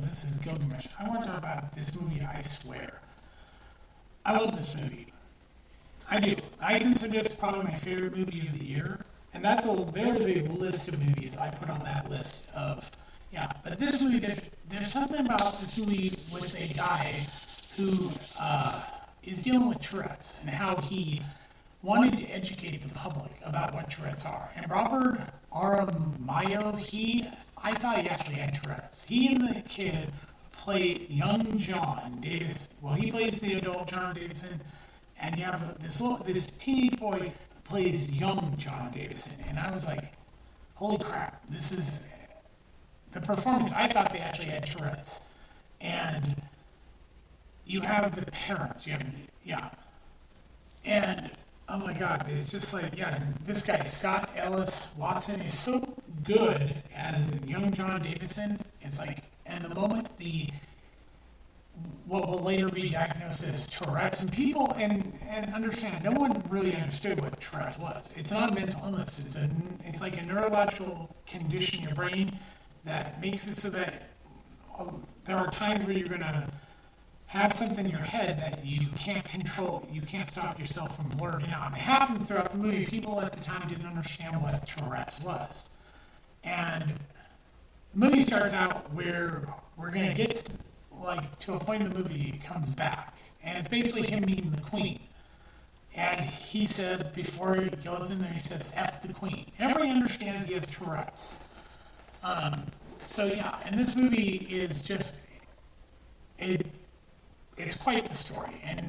this is Gilgamesh. I want to talk about this movie, I Swear. I love this movie. I do. I consider this probably my favorite movie of the year. And there's a list of movies I put on that list of, yeah. But this movie, there's something about this movie with a guy who is dealing with Tourette's and how he wanted to educate the public about what Tourette's are. And Robert Aramayo, I thought he actually had Tourette's. He and the kid play young John Davis. Well, he plays the adult John Davison, and you have this teenage boy who plays young John Davison. And I was like, holy crap, this is the performance. I thought they actually had Tourette's. And you have the parents, and oh my God, it's just like, this guy, Scott Ellis Watson, is so good as young John Davison. It's like, and the moment what will later be diagnosed as Tourette's, and people, and understand, no one really understood what Tourette's was. It's not a mental illness, it's like a neurological condition in your brain that makes it so that there are times where you're going to have something in your head that you can't control, you can't stop yourself from blurting out. And it happens throughout the movie. People at the time didn't understand what Tourette's was. And the movie starts out where we're going to get to a point in the movie it comes back. And it's basically him meeting the Queen. And he says, before he goes in there, he says, F the Queen. Everybody understands he has Tourette's. And this movie is just, it's quite the story, and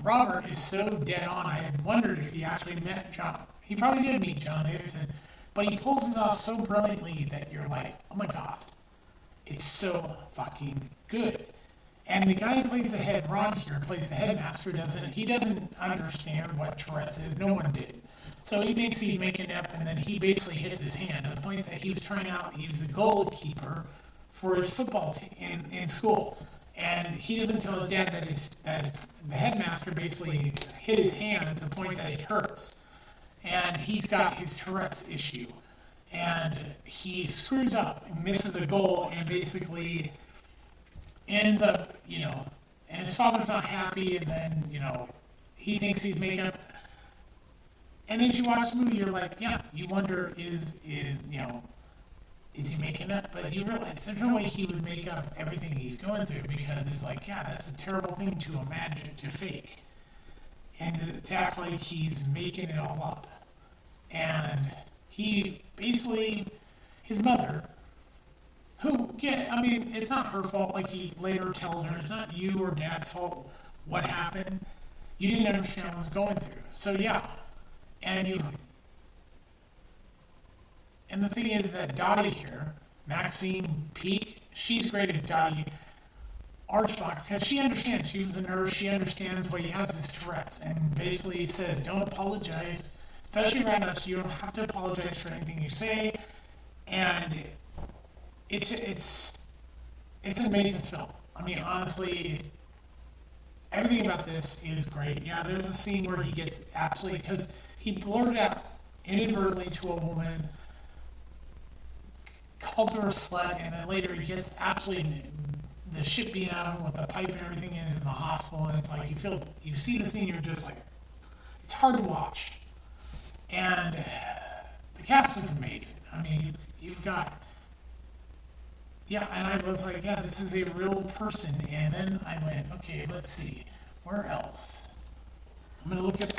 Robert is so dead on. I had wondered if he actually met John. He probably did meet John Davison, but he pulls it off so brilliantly that you're like, oh my God, it's so fucking good. And the guy who plays the head, Ron here, plays the headmaster, he doesn't understand what Tourette's is. No one did. So he thinks he's making it up, and then he basically hits his hand to the point that he was trying out, he was the goalkeeper for his football team in school. And he doesn't tell his dad that the headmaster basically hit his hand to the point that it hurts. And he's got his Tourette's issue. And he screws up and misses the goal and basically ends up, and his father's not happy, and then, he thinks he's making up. And as you watch the movie, you're like, you wonder, is he making up? But you realize there's no way he would make up everything he's going through, because it's like, that's a terrible thing to imagine, to fake. And to act like he's making it all up. And he basically, his mother, it's not her fault, like he later tells her, it's not you or Dad's fault what happened. You didn't understand what I was going through. So and the thing is that Dottie here, Maxine Peake, she's great as Dottie Archbach, because she understands. She was a nurse. She understands what he has is Tourette's, and basically says, don't apologize, especially around us. You don't have to apologize for anything you say. And it's an amazing film. I mean, honestly, everything about this is great. Yeah, there's a scene where he gets absolutely, because he blurted out inadvertently to a woman, called her a slut, and then later he gets absolutely the shit being out of him with the pipe and everything is in the hospital, and it's like you see the scene, you're just like, it's hard to watch. And the cast is amazing. I mean, you've got, and I was like, this is a real person. And then I went, okay, let's see, where else? I'm going to look at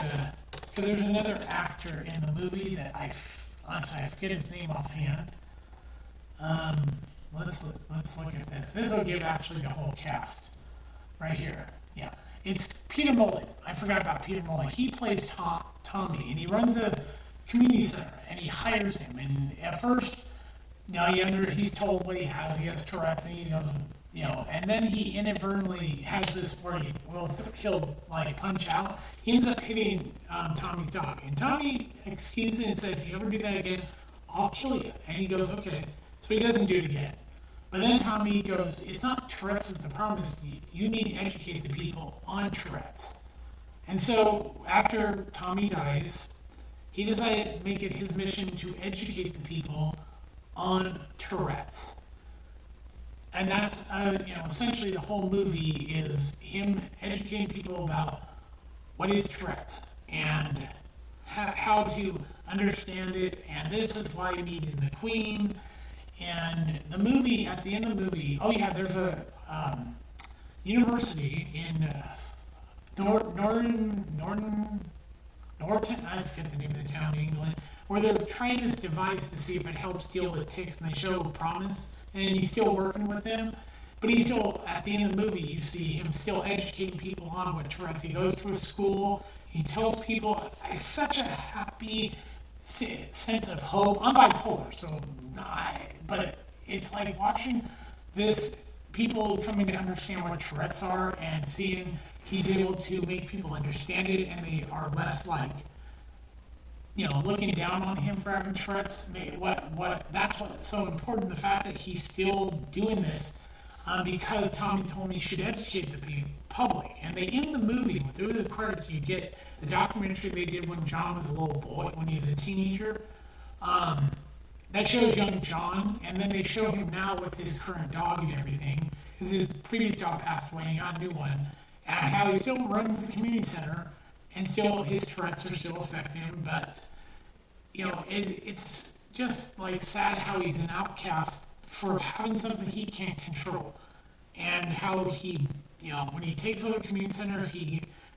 because there's another actor in the movie that honestly, I forget his name offhand. Let's look at this. This will give actually the whole cast right here. Yeah, it's Peter Mullen. I forgot about Peter Mullen. He plays Tommy, and he runs a community center, and he hires him. And at first, he's told what he has. He has Tourette's, and he goes, and then he inadvertently has this where he'll like punch out. He ends up hitting Tommy's dog, and Tommy excuses it and says, if you ever do that again, I'll kill you. And he goes, okay. So he doesn't do it again. But then Tommy goes, it's not Tourette's is the problem, is you need to educate the people on Tourette's. And so after Tommy dies, he decided to make it his mission to educate the people on Tourette's. and that's essentially the whole movie is him educating people about what is Tourette's and how to understand it, and this is why you needed the Queen. And the movie, at the end of the movie, oh yeah, there's a university in Norton, I forget the name of the town in England, where they're trying this device to see if it helps deal with ticks, and they show Promise, and he's still working with them. But he's still, at the end of the movie, you see him still educating people on what Tourette's. He goes to a school, he tells people, it's such a happy sense of hope. I'm bipolar, so but it's like watching this, people coming to understand what Tourette's are and seeing he's able to make people understand it, and they are less like, looking down on him for having Tourette's. That's what's so important, the fact that he's still doing this, because Tommy told me he should educate the public. And they end the movie, through the credits, you get the documentary they did when John was a little boy, when he was a teenager. That shows young John, and then they show him now with his current dog and everything, because his previous dog passed away and he got a new one, and how he still runs the community center, and still his Tourette's are still affecting him, but, it's just like sad how he's an outcast for having something he can't control, and how he, when he takes over the community center,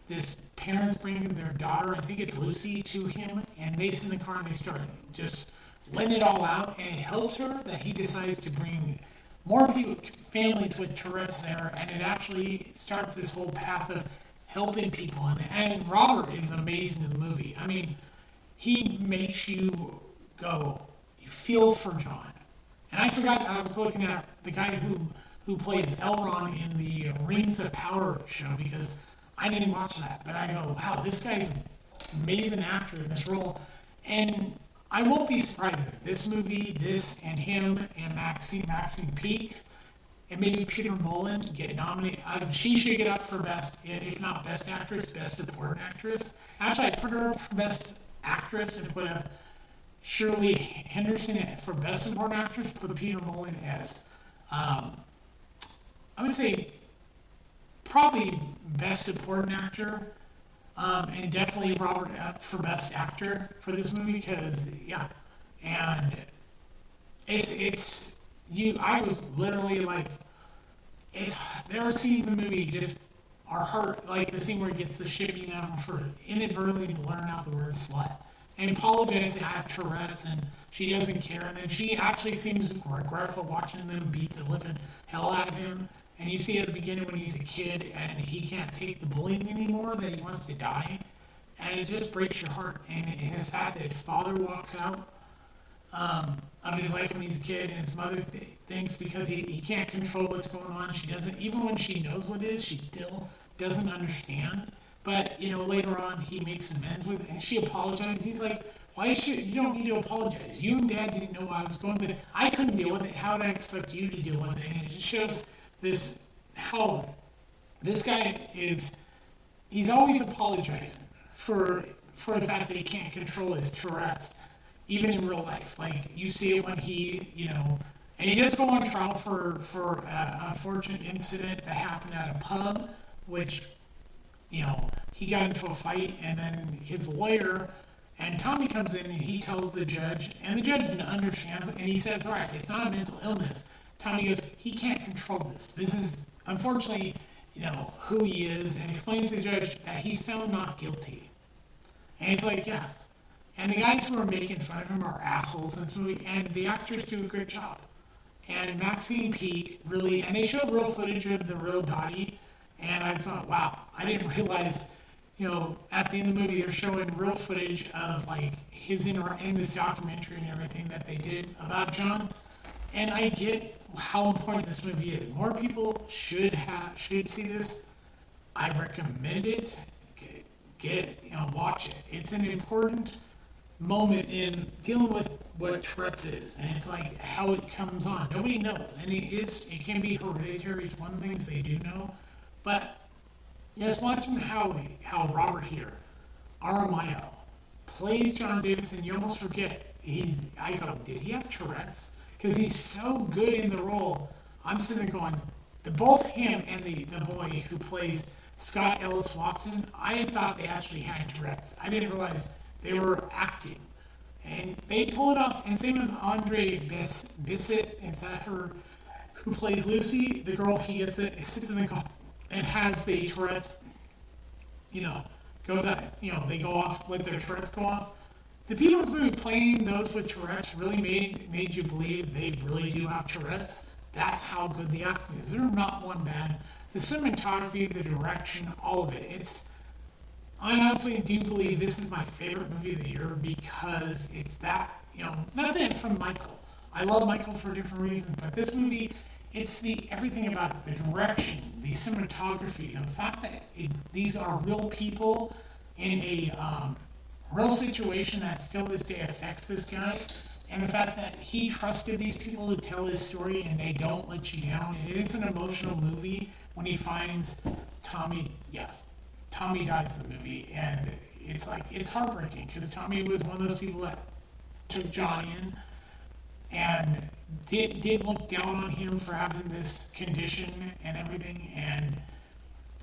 this parents bring their daughter, I think it's Lucy, to him, and they sit in the car and they start just letting it all out, and it helps her that he decides to bring more people, families with Tourette's there, and it actually starts this whole path of helping people. And Robert is amazing in the movie. I mean, he makes you feel for John. And I forgot, I was looking at the guy who plays Elrond in the Rings of Power show, because I didn't watch that, but I go, wow, this guy's an amazing actor in this role. And I won't be surprised if this movie, this and him and Maxine Peake, and maybe Peter Mullen get nominated. She should get up for best, if not best actress, best supporting actress. Actually, I'd put her up for best actress and put up Shirley Henderson for best supporting actress, put Peter Mullen as, I would say, probably best supporting actor. And definitely Robert up for best actor for this movie, because and I was literally like, there are scenes in the movie just are hurt, like the scene where he gets the shipping out for inadvertently blurring out the word slut and apologizing I have Tourette's, and she doesn't care, and then she actually seems regretful watching them beat the living hell out of him. And you see at the beginning when he's a kid and he can't take the bullying anymore, that he wants to die. And it just breaks your heart. And the fact that his father walks out of his life when he's a kid, and his mother thinks because he can't control what's going on, she doesn't, even when she knows what it is, she still doesn't understand. But, later on he makes amends with it, and she apologizes. He's like, you don't need to apologize. You and Dad didn't know what I was going through. I couldn't deal with it. How would I expect you to deal with it? And it just shows how this guy he's always apologizing for the fact that he can't control his Tourette's, even in real life. Like, you see it when he, and he does go on trial for an unfortunate incident that happened at a pub, which, he got into a fight, and then his lawyer, and Tommy comes in and he tells the judge, and the judge understands, and he says, all right, it's not a mental illness. Tommy goes, he can't control this. This is, unfortunately, who he is, and explains to the judge that he's found not guilty. And he's like, yes. And the guys who are making fun of him are assholes in this movie, and the actors do a great job. And Maxine Peake really, and they showed real footage of the real Dottie, and I thought, wow, I didn't realize, at the end of the movie, they're showing real footage of, like, his in this documentary and everything that they did about John. And I get how important this movie is. More people should see this. I recommend it. Watch it. It's an important moment in dealing with what Tourette's is, and it's like how it comes on. Nobody knows, and it can be hereditary. It's one of the things they do know, but just watching how Robert here, Aramayo, plays John Davidson, you almost forget. I go, did he have Tourette's? Because he's so good in the role. I'm sitting there going, both him and the boy who plays Scott Ellis Watson, I thought they actually had Tourette's. I didn't realize they were acting. And they pull it off, and same with Andre Bissett, is that her, who plays Lucy, the girl, he gets it, sits in the car and has the Tourette's, you know, goes out, you know, they go off, let their Tourette's go off. The people in this movie playing those with Tourette's really made you believe they really do have Tourette's. That's how good the acting is. They're not one bad. The cinematography, the direction, all of it. I honestly do believe this is my favorite movie of the year because it's that, you know, nothing from Michael. I love Michael for different reasons, but this movie, it's everything about it, the direction, the cinematography, the fact that these are real people in a real situation that still this day affects this guy, and the fact that he trusted these people to tell his story and they don't let you down. It is an emotional movie when he finds Tommy. Yes, Tommy dies in the movie, and it's heartbreaking because Tommy was one of those people that took Johnny in and did look down on him for having this condition and everything. And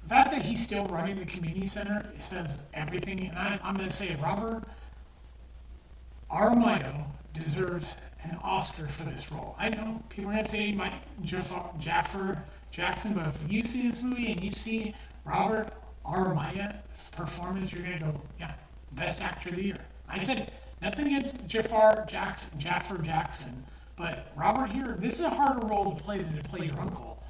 the fact that he's still running the community center says everything. And I'm going to say Robert Aramayo deserves an Oscar for this role. I know people are going to say Jaffer Jackson, but if you see this movie and you see Robert Aramayo's performance, you're going to go, yeah, best actor of the year. I said nothing against Jaffer Jackson, but Robert here, this is a harder role to play your uncle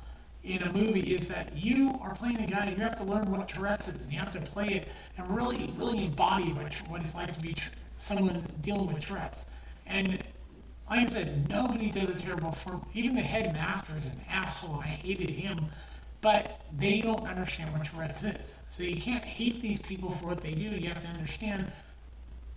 in a movie, is that you are playing a guy, you have to learn what Tourette's is, you have to play it and really, really embody what it's like to be someone dealing with Tourette's. And like I said, nobody did a terrible form. Even the headmaster is an asshole. I hated him. But they don't understand what Tourette's is. So you can't hate these people for what they do. You have to understand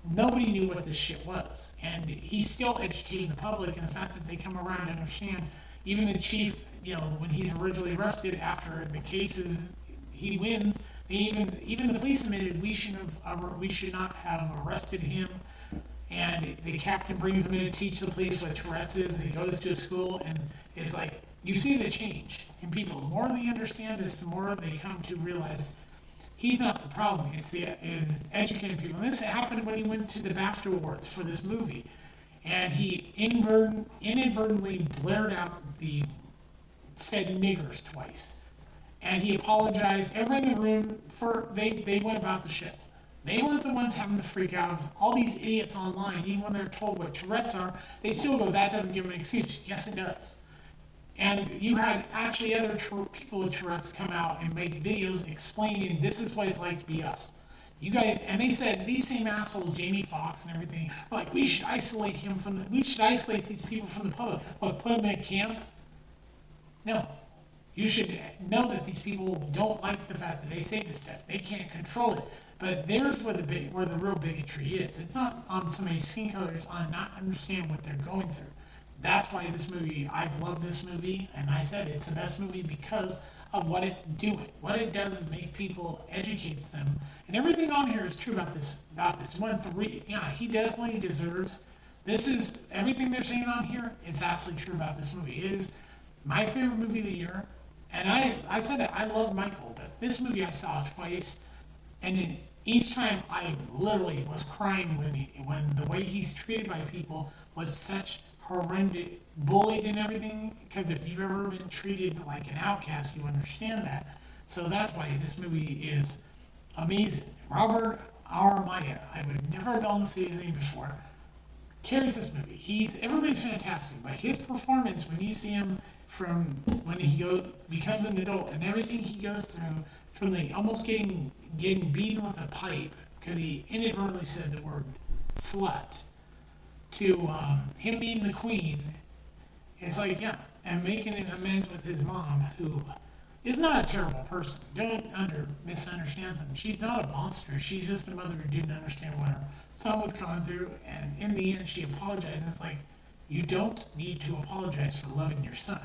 nobody knew what this shit was. And he's still educating the public, and the fact that they come around and understand, even the chief, you know, when he's originally arrested after the cases he wins, even the police admitted we should not have arrested him. And the captain brings him in to teach the police what Tourette's is. And he goes to a school, and it's like, you see the change in people. The more they understand this, the more they come to realize he's not the problem. It's educating people. And this happened when he went to the BAFTA Awards for this movie. And he inadvertently blared out said niggers twice. And he apologized. Everyone in the room, they went about the ship. They weren't the ones having the freak out of all these idiots online. Even when they're told what Tourette's are, they still go, that doesn't give them an excuse. Yes, it does. And you had actually other people with Tourette's come out and make videos explaining this is what it's like to be us. You guys, and they said these same assholes, Jamie Foxx and everything, like we should isolate these people from the public. Like put them in a camp? No. You should know that these people don't like the fact that they say this stuff. They can't control it. But there's where the real bigotry is. It's not on somebody's skin color, it's on not understand what they're going through. That's why this movie, I love this movie, and I said it's the best movie because of what it's doing. What it does is make people, educates them, and everything on here is true about this. He definitely deserves. This is everything they're saying on here is absolutely true about this movie. It is my favorite movie of the year, and I said it. I love Michael, but this movie I saw twice, and then each time I literally was crying when the way he's treated by people was such horrendous, bullied and everything, because if you've ever been treated like an outcast, you understand that. So that's why this movie is amazing. Robert Aramayo, I would never have gone to see his name before, carries this movie. Everybody's fantastic, but his performance, when you see him from when he becomes an adult and everything he goes through, from the almost getting beaten with a pipe because he inadvertently said the word slut, to him being the queen, it's like, yeah, and making an amends with his mom, who is not a terrible person. Don't misunderstand them. She's not a monster. She's just a mother who didn't understand what her son was going through, and in the end, she apologized. And it's like, you don't need to apologize for loving your son.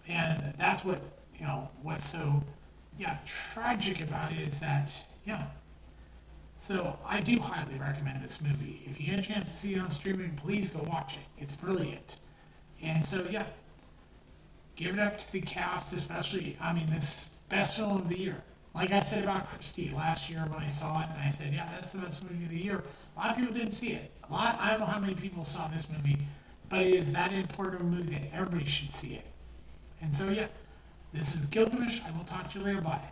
And that's what's so, tragic about it is that, So I do highly recommend this movie. If you get a chance to see it on streaming, please go watch it. It's brilliant. And so, Give it up to the cast, especially, I mean, this best film of the year. Like I said about Christie last year when I saw it, and I said, yeah, that's the best movie of the year. A lot of people didn't see it. I don't know how many people saw this movie, but it is that important a movie that everybody should see it. And so, yeah, this is Gilgamesh. I will talk to you later. Bye.